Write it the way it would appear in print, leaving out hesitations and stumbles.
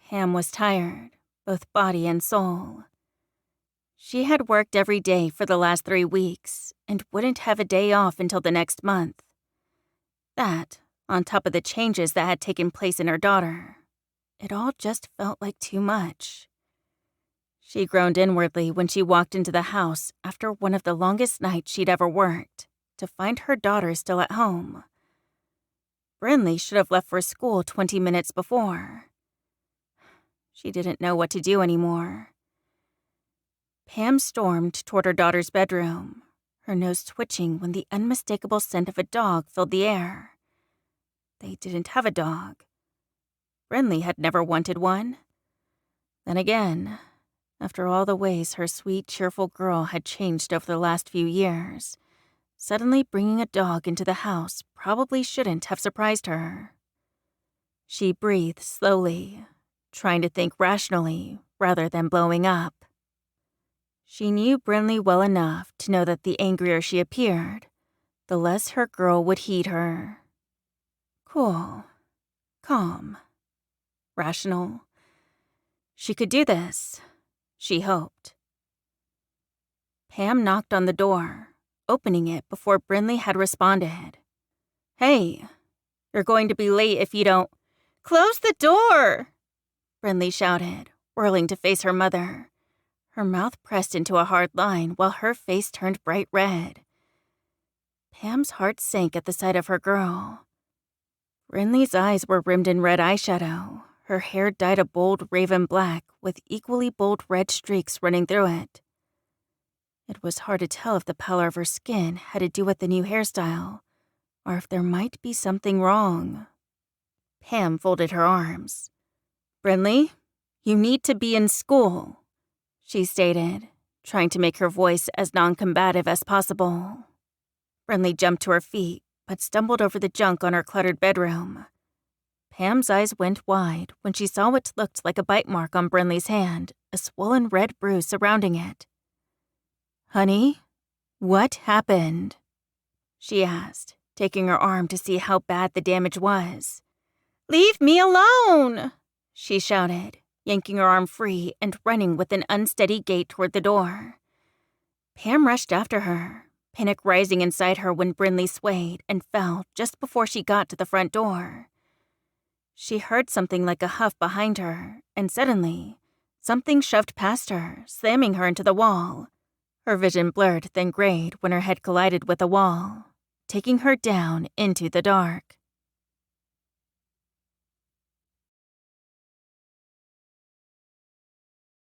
Pam was tired, both body and soul. She had worked every day for the last 3 weeks and wouldn't have a day off until the next month. That, on top of the changes that had taken place in her daughter, it all just felt like too much. She groaned inwardly when she walked into the house after one of the longest nights she'd ever worked, to find her daughter still at home. Brinley should have left for school 20 minutes before. She didn't know what to do anymore. Pam stormed toward her daughter's bedroom, her nose twitching when the unmistakable scent of a dog filled the air. They didn't have a dog. Brinley had never wanted one. Then again, after all the ways her sweet, cheerful girl had changed over the last few years, suddenly bringing a dog into the house probably shouldn't have surprised her. She breathed slowly, trying to think rationally rather than blowing up. She knew Brinley well enough to know that the angrier she appeared, the less her girl would heed her. Cool, calm, rational. She could do this, she hoped. Pam knocked on the door, opening it before Brinley had responded. "Hey, you're going to be late if you don't—" "Close the door!" Brinley shouted, whirling to face her mother. Her mouth pressed into a hard line while her face turned bright red. Pam's heart sank at the sight of her girl. Brinley's eyes were rimmed in red eyeshadow, her hair dyed a bold raven black with equally bold red streaks running through it. It was hard to tell if the pallor of her skin had to do with the new hairstyle, or if there might be something wrong. Pam folded her arms. "Brinley, you need to be in school," she stated, trying to make her voice as non-combative as possible. Brinley jumped to her feet, but stumbled over the junk on her cluttered bedroom. Pam's eyes went wide when she saw what looked like a bite mark on Brinley's hand, a swollen red bruise surrounding it. "Honey, what happened?" she asked, taking her arm to see how bad the damage was. "Leave me alone!" she shouted, yanking her arm free and running with an unsteady gait toward the door. Pam rushed after her, panic rising inside her when Brinley swayed and fell just before she got to the front door. She heard something like a huff behind her, and suddenly, something shoved past her, slamming her into the wall. Her vision blurred then grayed when her head collided with the wall, taking her down into the dark.